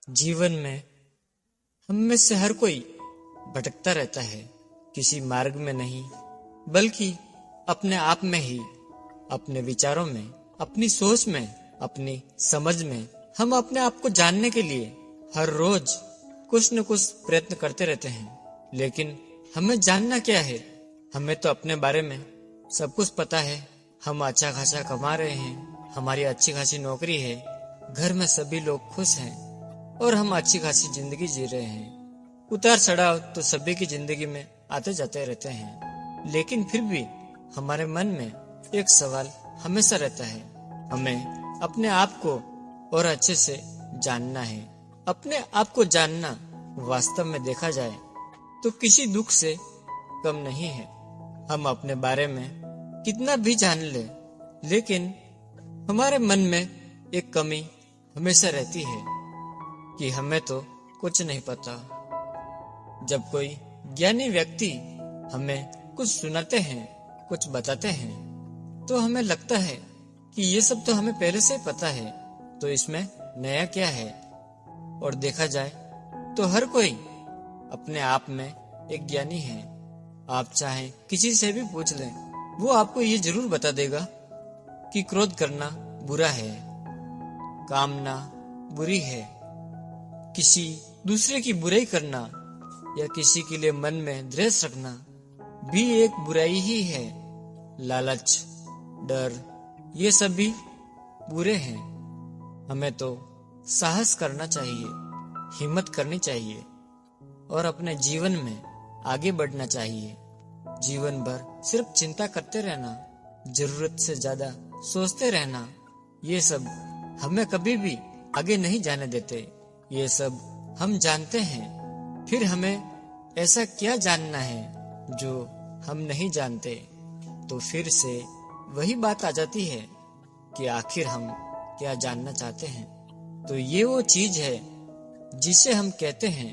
जीवन में हम में से हर कोई भटकता रहता है, किसी मार्ग में नहीं बल्कि अपने आप में ही, अपने विचारों में, अपनी सोच में, अपनी समझ में। हम अपने आप को जानने के लिए हर रोज कुछ न कुछ प्रयत्न करते रहते हैं, लेकिन हमें जानना क्या है? हमें तो अपने बारे में सब कुछ पता है। हम अच्छा खासा कमा रहे हैं, हमारी अच्छी खासी नौकरी है, घर में सभी लोग खुश हैं और हम अच्छी खासी जिंदगी जी रहे हैं। उतार चढ़ाव तो सभी की जिंदगी में आते जाते रहते हैं, लेकिन फिर भी हमारे मन में एक सवाल हमेशा रहता है। हमें अपने आप को और अच्छे से जानना है। अपने आप को जानना वास्तव में देखा जाए तो किसी दुख से कम नहीं है। हम अपने बारे में कितना भी जान ले, लेकिन हमारे मन में एक कमी हमेशा रहती है कि हमें तो कुछ नहीं पता। जब कोई ज्ञानी व्यक्ति हमें कुछ सुनाते हैं, कुछ बताते हैं, तो हमें लगता है कि ये सब तो हमें पहले से ही पता है, तो इसमें नया क्या है। और देखा जाए तो हर कोई अपने आप में एक ज्ञानी है। आप चाहें किसी से भी पूछ लें, वो आपको ये जरूर बता देगा कि क्रोध करना बुरा है, कामना बुरी है, किसी दूसरे की बुराई करना या किसी के लिए मन में द्वेष रखना भी एक बुराई ही है। लालच, डर, ये सभी बुरे हैं। हमें तो साहस करना चाहिए, हिम्मत करनी चाहिए और अपने जीवन में आगे बढ़ना चाहिए। जीवन भर सिर्फ चिंता करते रहना, जरूरत से ज्यादा सोचते रहना, ये सब हमें कभी भी आगे नहीं जाने देते। ये सब हम जानते हैं, फिर हमें ऐसा क्या जानना है जो हम नहीं जानते? तो फिर से वही बात आ जाती है कि आखिर हम क्या जानना चाहते हैं। तो ये वो चीज है जिसे हम कहते हैं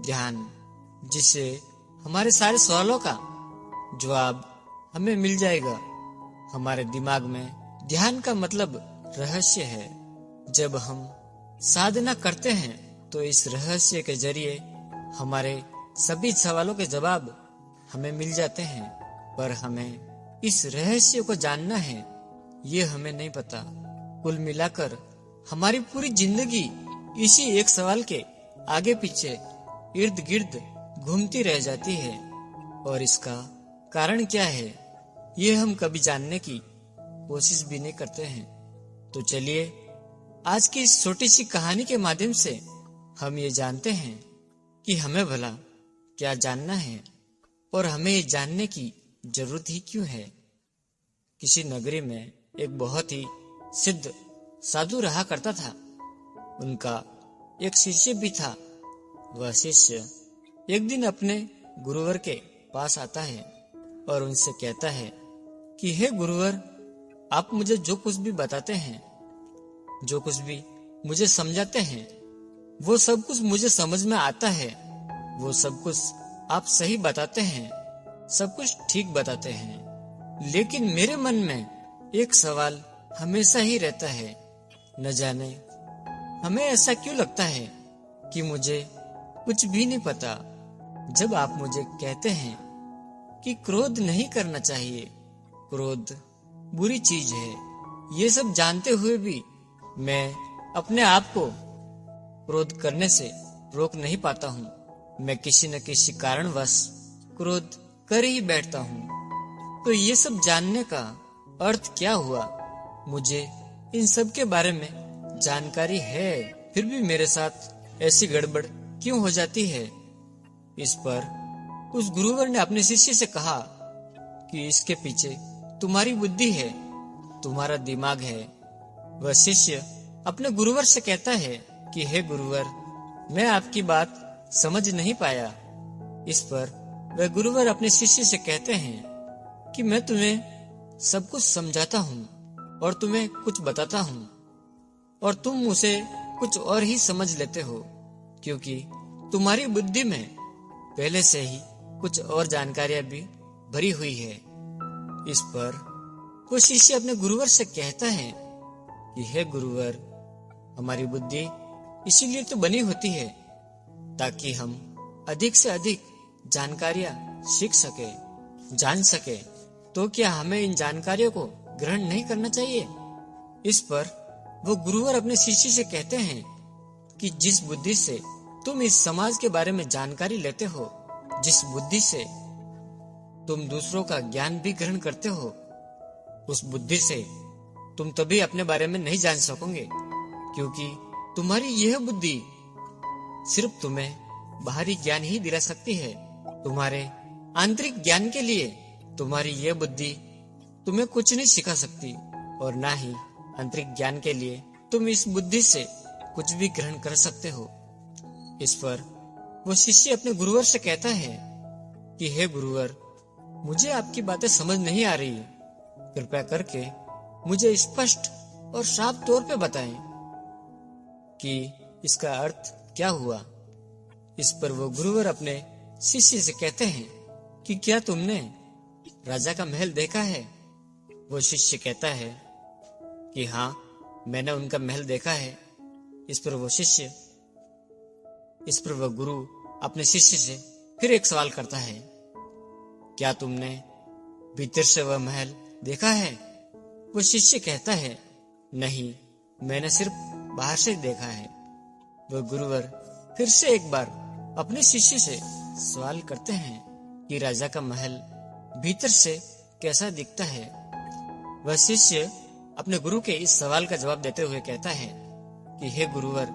ध्यान, जिससे हमारे सारे सवालों का जवाब हमें मिल जाएगा। हमारे दिमाग में ध्यान का मतलब रहस्य है। जब हम साधना करते हैं तो इस रहस्य के जरिए हमारे सभी सवालों के जवाब हमें मिल जाते हैं, पर हमें इस रहस्य को जानना है, ये हमें नहीं पता। कुल मिलाकर हमारी पूरी जिंदगी इसी एक सवाल के आगे पीछे इर्द गिर्द घूमती रह जाती है। और इसका कारण क्या है, ये हम कभी जानने की कोशिश भी नहीं करते हैं। तो चलिए आज की इस छोटी सी कहानी के माध्यम से हम ये जानते हैं कि हमें भला क्या जानना है और हमें ये जानने की जरूरत ही क्यों है। किसी नगरी में एक बहुत ही सिद्ध साधु रहा करता था। उनका एक शिष्य भी था। वह शिष्य एक दिन अपने गुरुवर के पास आता है और उनसे कहता है कि हे गुरुवर, आप मुझे जो कुछ भी बताते हैं, जो कुछ भी मुझे समझाते हैं, वो सब कुछ मुझे समझ में आता है। वो सब कुछ आप सही बताते हैं, सब कुछ ठीक बताते हैं, लेकिन मेरे मन में एक सवाल हमेशा ही रहता है। न जाने हमें ऐसा क्यों लगता है कि मुझे कुछ भी नहीं पता। जब आप मुझे कहते हैं कि क्रोध नहीं करना चाहिए, क्रोध बुरी चीज है, ये सब जानते हुए भी मैं अपने आप को क्रोध करने से रोक नहीं पाता हूँ। मैं किसी न किसी कारणवश क्रोध कर ही बैठता हूँ। तो ये सब जानने का अर्थ क्या हुआ? मुझे इन सब के बारे में जानकारी है, फिर भी मेरे साथ ऐसी गड़बड़ क्यों हो जाती है? इस पर उस गुरुवर ने अपने शिष्य से कहा कि इसके पीछे तुम्हारी बुद्धि है, तुम्हारा दिमाग है। वह शिष्य अपने गुरुवर से कहता है कि हे गुरुवर, मैं आपकी बात समझ नहीं पाया। इस पर वह गुरुवर अपने शिष्य से कहते हैं कि मैं तुम्हें सब कुछ समझाता हूँ और तुम्हें कुछ बताता हूँ और तुम उसे कुछ और ही समझ लेते हो, क्योंकि तुम्हारी बुद्धि में पहले से ही कुछ और जानकारियां भी भरी हुई है। इस पर वो शिष्य अपने गुरुवर से कहता है कि हे गुरुवर, हमारी बुद्धि इसीलिए तो बनी होती है, ताकि हम अधिक से अधिक जानकारियां सीख सके, जान सके। तो क्या हमें इन जानकारियों को ग्रहण नहीं करना चाहिए? इस पर वो गुरुवर अपने शिष्य से कहते हैं कि जिस बुद्धि से तुम इस समाज के बारे में जानकारी लेते हो, जिस बुद्धि से तुम दूसरों का ज्ञान भी ग्रहण करते हो, उस बुद्धि से तुम तभी अपने बारे में नहीं जान सकोगे, क्योंकि तुम्हारी यह बुद्धि सिर्फ तुम्हें बाहरी ज्ञान ही दिला सकती है। तुम्हारे आंतरिक ज्ञान के लिए तुम्हारी यह बुद्धि तुम्हें कुछ नहीं सिखा सकती, और ना ही आंतरिक ज्ञान के लिए तुम इस बुद्धि से कुछ भी ग्रहण कर सकते हो। इस पर वो शिष्य अपने गुरुवर से कहता है कि हे गुरुवर, मुझे आपकी बातें समझ नहीं आ रही, कृपया करके मुझे स्पष्ट और साफ तौर पे बताएं कि इसका अर्थ क्या हुआ। इस पर वो गुरुवर अपने शिष्य से कहते हैं कि क्या तुमने राजा का महल देखा है? वो शिष्य कहता है कि हाँ, मैंने उनका महल देखा है। इस पर वो गुरु अपने शिष्य से फिर एक सवाल करता है, क्या तुमने भीतर से वह महल देखा है? वो शिष्य कहता है, नहीं, मैंने सिर्फ बाहर से देखा है। वो गुरुवर फिर से एक बार अपने शिष्य से सवाल करते हैं कि राजा का महल भीतर से कैसा दिखता है? वह शिष्य अपने गुरु के इस सवाल का जवाब देते हुए कहता है कि हे गुरुवर,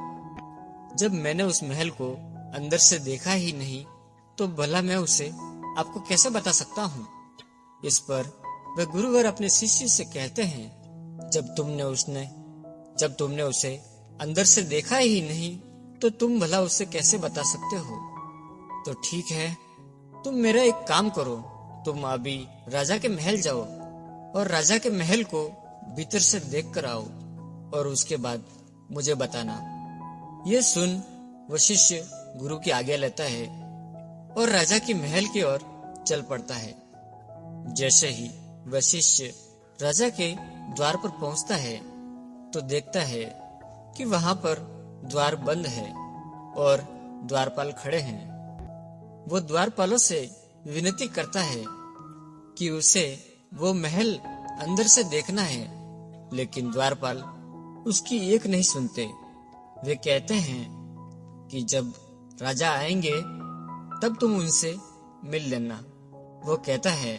जब मैंने उस महल को अंदर से देखा ही नहीं, तो भला मैं उसे आपको कैसे बता सकता हूँ? इस पर वह गुरुवर अपने शिष्य से कहते हैं, जब तुमने उसे अंदर से देखा ही नहीं, तो तुम भला उसे कैसे बता सकते हो? तो ठीक है, तुम मेरा एक काम करो, तुम अभी राजा के महल जाओ और राजा के महल को भीतर से देख कर आओ, और उसके बाद मुझे बताना। ये सुन वह शिष्य गुरु की आज्ञा लेता है और राजा की महल की ओर चल पड़ता है। जैसे ही वह शिष्य राजा के द्वार पर पहुंचता है, तो देखता है कि वहां पर द्वार बंद है और द्वारपाल खड़े हैं। वो द्वारपालों से विनती करता है कि उसे वो महल अंदर से देखना है, लेकिन द्वारपाल उसकी एक नहीं सुनते। वे कहते हैं कि जब राजा आएंगे तब तुम उनसे मिल लेना। वो कहता है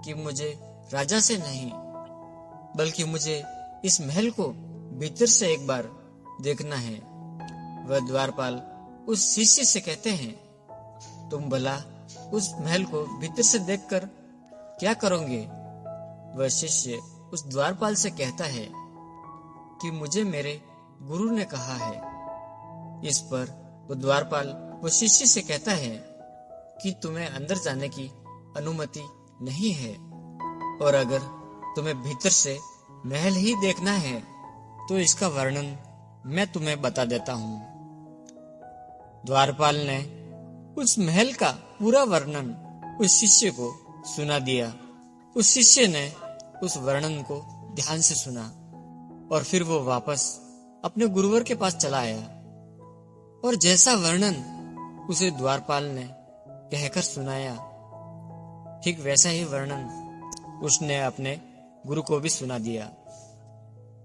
कि मुझे राजा से नहीं, बल्कि मुझे इस महल को भीतर से एक बार देखना है। वह द्वारपाल उस शिष्य से कहते हैं, तुम भला उस महल को भीतर से देखकर क्या करोगे? वह शिष्य उस द्वारपाल से कहता है कि मुझे मेरे गुरु ने कहा है। इस पर वो द्वारपाल वो शिष्य से कहता है कि तुम्हें अंदर जाने की अनुमति नहीं है, और अगर तुम्हें भीतर से महल ही देखना है तो इसका वर्णन मैं तुम्हें बता देता हूँ। द्वारपाल ने उस महल का पूरा वर्णन उस शिष्य को सुना दिया। उस शिष्य ने उस वर्णन को ध्यान से सुना और फिर वो वापस अपने गुरुवर के पास चला आया, और जैसा वर्णन उसे द्वारपाल ने कहकर सुनाया, ठीक वैसा ही वर्णन उसने अपने गुरु को भी सुना दिया।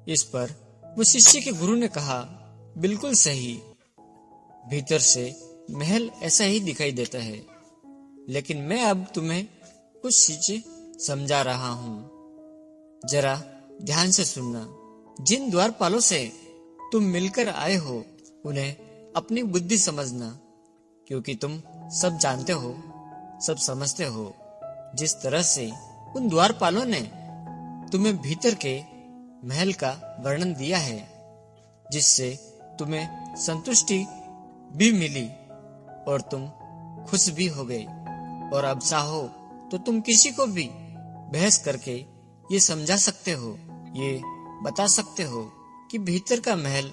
इस पर वो शिष्य के गुरु ने कहा, बिल्कुल सही, भीतर से महल ऐसा ही दिखाई देता है, लेकिन मैं अब तुम्हें कुछ चीजें समझा रहा हूँ, जरा ध्यान से सुनना। जिन द्वारपालों से तुम मिलकर आए हो, उन्हें अपनी बुद्धि समझना, क्योंकि तुम सब जानते हो, सब समझते हो। जिस तरह से उन द्वारपालों ने तुम्हें भीतर के महल का वर्णन दिया है, जिससे तुम्हें संतुष्टि भी मिली और तुम खुश भी हो गए, और अब चाहो तो तुम किसी को भी बहस करके ये समझा सकते हो, ये बता सकते हो कि भीतर का महल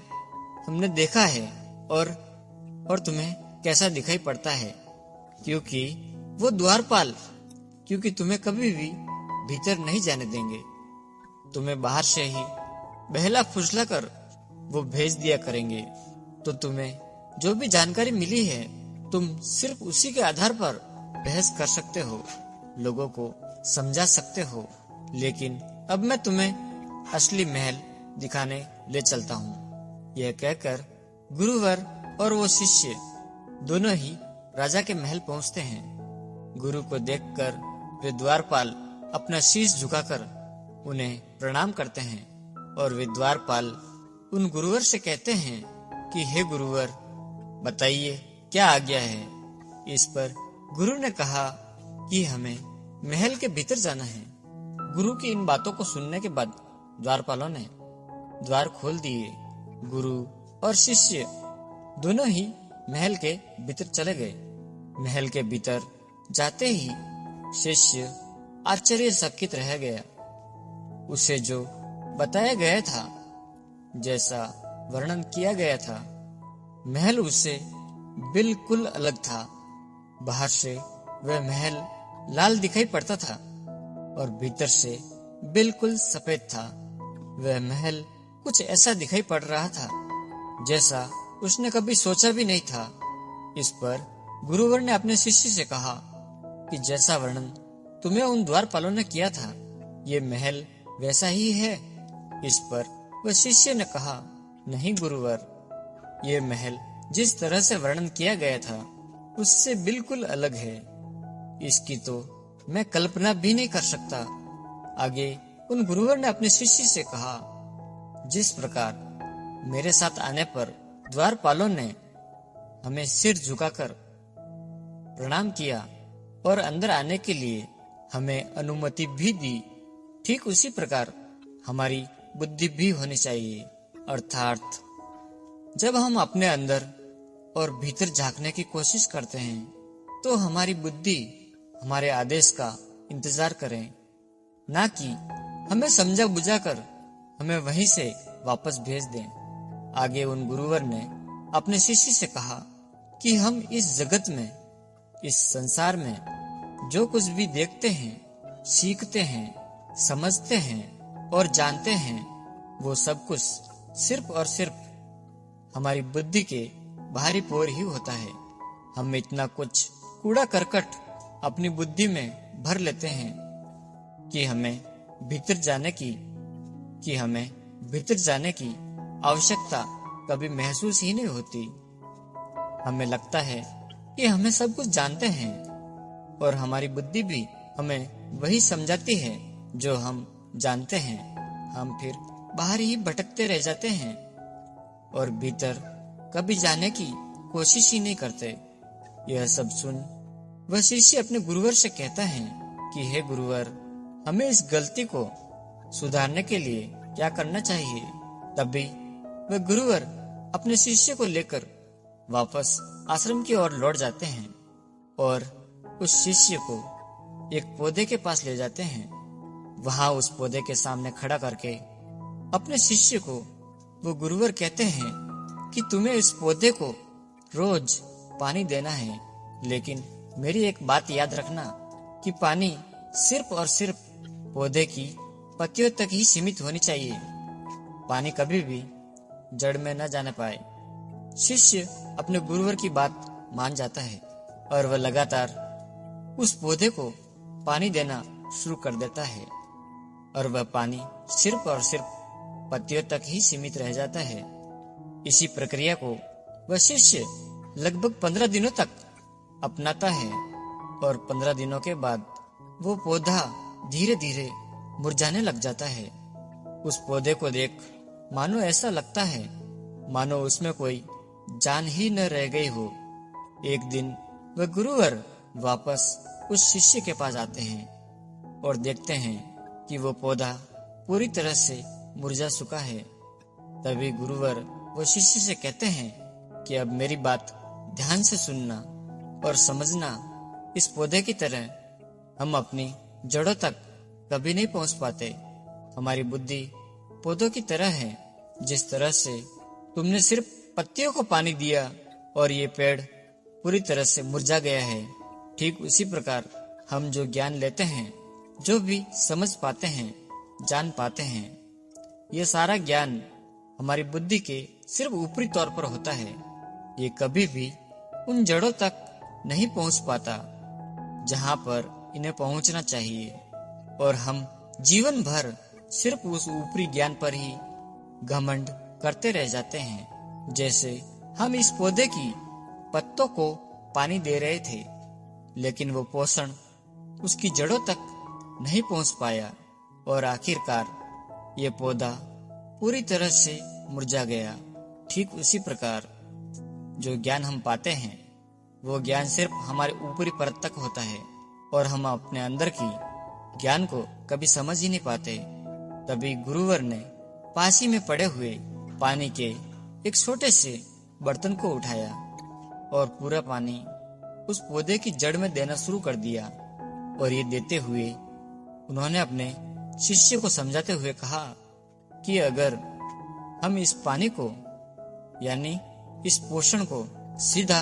हमने देखा है और तुम्हें कैसा दिखाई पड़ता है, क्योंकि वो द्वारपाल तुम्हें कभी भी भीतर नहीं जाने देंगे। तुम्हें बाहर से ही बहला फुसला कर वो भेज दिया करेंगे। तो तुम्हें जो भी जानकारी मिली है तुम सिर्फ उसी के आधार पर बहस कर सकते हो, लोगों को समझा सकते हो। लेकिन अब मैं तुम्हें असली महल दिखाने ले चलता हूँ। यह कहकर गुरुवर और वो शिष्य दोनों ही राजा के महल पहुँचते हैं। गुरु को देखकर वे द्वारपाल अपना शीश झुकाकर उन्हें प्रणाम करते हैं और वे द्वारपाल उन गुरुवर से कहते हैं कि हे गुरुवर, बताइए क्या आज्ञा है। इस पर गुरु ने कहा कि हमें महल के भीतर जाना है। गुरु की इन बातों को सुनने के बाद द्वारपालों ने द्वार खोल दिए। गुरु और शिष्य दोनों ही महल के भीतर चले गए। महल के भीतर जाते ही शिष्य आश्चर्यचकित रह गया। उसे जो बताया गया था, जैसा वर्णन किया गया था, महल उससे बिल्कुल अलग था। बाहर से वह महल लाल दिखाई पड़ता था और भीतर से बिल्कुल सफेद था। वह महल कुछ ऐसा दिखाई पड़ रहा था जैसा उसने कभी सोचा भी नहीं था। इस पर गुरुवर ने अपने शिष्य से कहा कि जैसा वर्णन तुम्हें उन द्वारपालों ने किया था, ये महल वैसा ही है। इस पर वह शिष्य ने कहा, नहीं गुरुवर, ये महल जिस तरह से वर्णन किया गया था उससे बिल्कुल अलग है। इसकी तो मैं कल्पना भी नहीं कर सकता। आगे उन गुरुवर ने अपने शिष्य से कहा, जिस प्रकार मेरे साथ आने पर द्वारपालों ने हमें सिर झुकाकर प्रणाम किया और अंदर आने के लिए हमें अनुमति भी दी, ठीक उसी प्रकार हमारी बुद्धि भी होनी चाहिए। अर्थात जब हम अपने अंदर और भीतर झांकने की कोशिश करते हैं तो हमारी बुद्धि हमारे आदेश का इंतजार करें, ना कि हमें समझा बुझाकर हमें वहीं से वापस भेज दें। आगे उन गुरुवर ने अपने शिष्य से कहा कि हम इस जगत में, इस संसार में जो कुछ भी देखते हैं, सीखते हैं, समझते हैं और जानते हैं, वो सब कुछ सिर्फ और सिर्फ हमारी बुद्धि के बाहरी पोर ही होता है। हम इतना कुछ कूड़ा करकट अपनी बुद्धि में भर लेते हैं कि हमें भीतर जाने की आवश्यकता कभी महसूस ही नहीं होती। हमें लगता है कि हमें सब कुछ जानते हैं और हमारी बुद्धि भी हमें वही समझाती है जो हम जानते हैं। हम फिर बाहर ही भटकते रह जाते हैं और भीतर कभी जाने की कोशिश ही नहीं करते। यह सब सुन वह शिष्य अपने गुरुवर से कहता है कि हे गुरुवर, हमें इस गलती को सुधारने के लिए क्या करना चाहिए। तभी वह गुरुवर अपने शिष्य को लेकर वापस आश्रम की ओर लौट जाते हैं और उस शिष्य को एक पौधे के पास ले जाते हैं। वहां उस पौधे के सामने खड़ा करके अपने शिष्य को वो गुरुवर कहते हैं कि तुम्हें इस पौधे को रोज पानी देना है, लेकिन मेरी एक बात याद रखना कि पानी सिर्फ और सिर्फ पौधे की पत्तियों तक ही सीमित होनी चाहिए। पानी कभी भी जड़ में न जाने पाए। शिष्य अपने गुरुवर की बात मान जाता है और वह लगातार उस पौधे को पानी देना शुरू कर देता है और वह पानी सिर्फ और सिर्फ पत्तियों तक ही सीमित रह जाता है। इसी प्रक्रिया को वह शिष्य लगभग 15 दिनों तक अपनाता है और 15 दिनों के बाद वो पौधा धीरे धीरे मुरझाने लग जाता है। उस पौधे को देख मानो ऐसा लगता है मानो उसमें कोई जान ही न रह गई हो। एक दिन वह गुरुवर वापस उस शिष्य के पास आते हैं और देखते हैं कि वो पौधा पूरी तरह से मुरझा चुका है। तभी गुरुवर वो शिष्य से कहते हैं कि अब मेरी बात ध्यान से सुनना और समझना। इस पौधे की तरह हम अपनी जड़ों तक कभी नहीं पहुंच पाते। हमारी बुद्धि पौधों की तरह है। जिस तरह से तुमने सिर्फ पत्तियों को पानी दिया और ये पेड़ पूरी तरह से मुरझा गया है, ठीक उसी प्रकार हम जो ज्ञान लेते हैं, जो भी समझ पाते हैं, जान पाते हैं, ये सारा ज्ञान हमारी बुद्धि के सिर्फ ऊपरी तौर पर होता है। ये कभी भी उन जड़ों तक नहीं पहुंच पाता जहां पर इन्हें पहुंचना चाहिए, और हम जीवन भर सिर्फ उस ऊपरी ज्ञान पर ही घमंड करते रह जाते हैं। जैसे हम इस पौधे की पत्तों को पानी दे रहे थे, लेकिन वो पोषण उसकी जड़ों तक नहीं पहुंच पाया, और आखिरकार ये पौधा पूरी तरह से मुरझा गया। ठीक उसी प्रकार जो ज्ञान हम पाते हैं, वो ज्ञान सिर्फ हमारे ऊपरी परत तक होता है, और हम अपने अंदर की ज्ञान को कभी समझ ही नहीं पाते। तभी गुरुवर ने पास ही में पड़े हुए पानी के एक छोटे से बर्तन को उठाया और पूरा पानी उस पौधे की जड़ में देना शुरू कर दिया। और ये देते हुए उन्होंने अपने शिष्य को समझाते हुए कहा कि अगर हम इस पानी को यानी इस पोषण को सीधा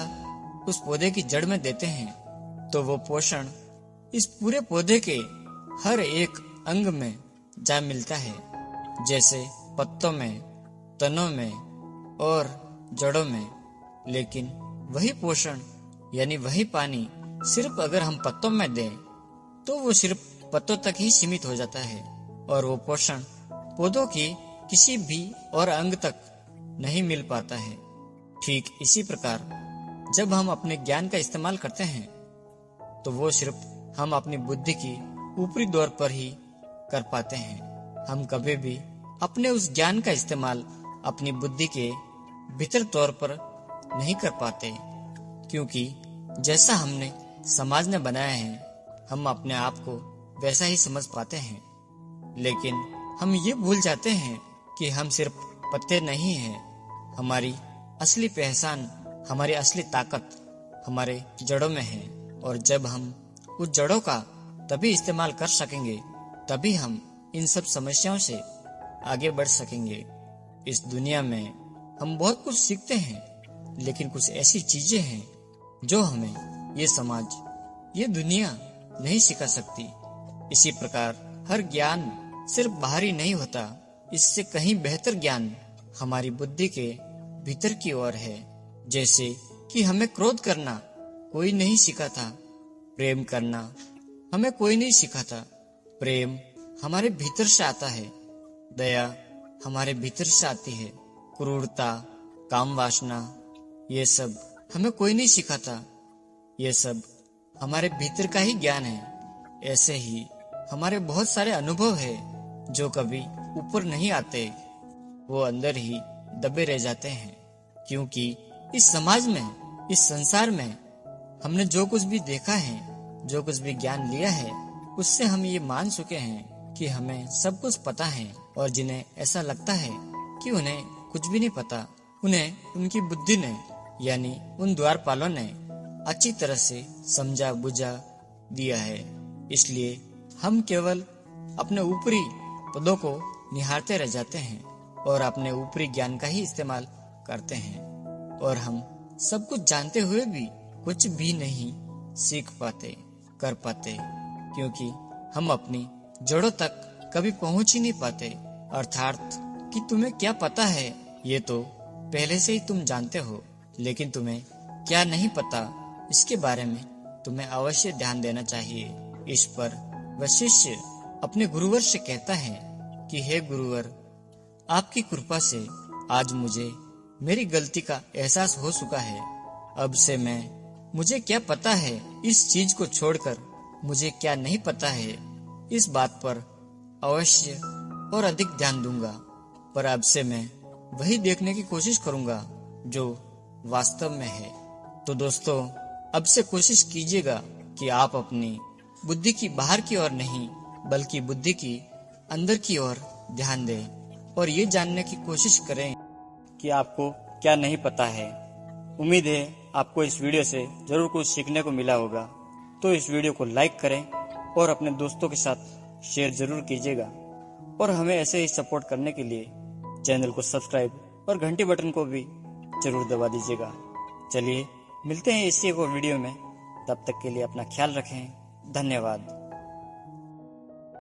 उस पौधे की जड़ में देते हैं, तो वो पोषण इस पूरे पौधे के हर एक अंग में जा मिलता है, जैसे पत्तों में, तनों में और जड़ों में। लेकिन वही पोषण यानी वही पानी सिर्फ अगर हम पत्तों में दें, तो वो सिर्फ पत्तों तक ही सीमित हो जाता है, और वो पोषण पौधों की किसी भी और अंग तक नहीं मिल पाता है। ठीक इसी प्रकार जब हम अपने ज्ञान का इस्तेमाल करते हैं, तो वो सिर्फ हम अपनी बुद्धि की ऊपरी दौर पर ही कर पाते हैं। हम कभी भी अपने उस ज्ञान का इस्तेमाल अपनी बुद्धि के भीतर तौर पर नहीं कर पाते, क्योंकि जैसा हमने समाज ने बनाया है, हम अपने आप को वैसा ही समझ पाते हैं। लेकिन हम ये भूल जाते हैं कि हम सिर्फ पत्ते नहीं हैं। हमारी असली पहचान, हमारी असली ताकत हमारे जड़ों में है, और जब हम उस जड़ों का तभी इस्तेमाल कर सकेंगे, तभी हम इन सब समस्याओं से आगे बढ़ सकेंगे। इस दुनिया में हम बहुत कुछ सीखते हैं, लेकिन कुछ ऐसी चीजें हैं जो हमें ये समाज, ये दुनिया नहीं सिखा सकती। इसी प्रकार हर ज्ञान सिर्फ बाहरी नहीं होता, इससे कहीं बेहतर ज्ञान हमारी बुद्धि के भीतर की ओर है। जैसे कि हमें क्रोध करना कोई नहीं सिखा था, प्रेम करना हमें कोई नहीं सिखा था। प्रेम हमारे भीतर से आता है, दया हमारे भीतर से आती है, क्रूरता, काम वासना, ये सब हमें कोई नहीं सिखा था। ये सब हमारे भीतर का ही ज्ञान है। ऐसे ही हमारे बहुत सारे अनुभव है जो कभी ऊपर नहीं आते, वो अंदर ही दबे रह जाते हैं, क्योंकि इस समाज में, इस संसार में हमने जो कुछ भी देखा है, जो कुछ भी ज्ञान लिया है, उससे हम ये मान चुके हैं कि हमें सब कुछ पता है। और जिन्हें ऐसा लगता है कि उन्हें कुछ भी नहीं पता, उन्हें उनकी बुद्धि ने यानी उन द्वारपालों ने अच्छी तरह से समझा बुझा दिया है। इसलिए हम केवल अपने ऊपरी पदों को निहारते रह जाते हैं और अपने ऊपरी ज्ञान का ही इस्तेमाल करते हैं, और हम सब कुछ जानते हुए भी कुछ भी नहीं सीख पाते, कर पाते, क्योंकि हम अपनी जड़ों तक कभी पहुंच ही नहीं पाते। अर्थात कि तुम्हें क्या पता है ये तो पहले से ही तुम जानते हो, लेकिन तुम्हें क्या नहीं पता इसके बारे में तुम्हें अवश्य ध्यान देना चाहिए। इस पर वह शिष्य अपने गुरुवर से कहता है कि हे गुरुवर, आपकी कृपा से आज मुझे मेरी गलती का एहसास हो चुका है। अब से मुझे क्या पता है इस चीज को छोड़कर मुझे क्या नहीं पता है, इस बात पर अवश्य और अधिक ध्यान दूंगा। पर अब से मैं वही देखने की कोशिश करूंगा जो वास्तव में है। तो दोस्तों, अब से कोशिश कीजिएगा कि आप अपनी बुद्धि की बाहर की ओर नहीं, बल्कि बुद्धि की अंदर की ओर ध्यान दें और ये जानने की कोशिश करें कि आपको क्या नहीं पता है। उम्मीद है आपको इस वीडियो से जरूर कुछ सीखने को मिला होगा। तो इस वीडियो को लाइक करें और अपने दोस्तों के साथ शेयर जरूर कीजिएगा, और हमें ऐसे ही सपोर्ट करने के लिए चैनल को सब्सक्राइब और घंटी बटन को भी जरूर दबा दीजिएगा। चलिए मिलते हैं इसी एक और वीडियो में, तब तक के लिए अपना ख्याल रखें। धन्यवाद।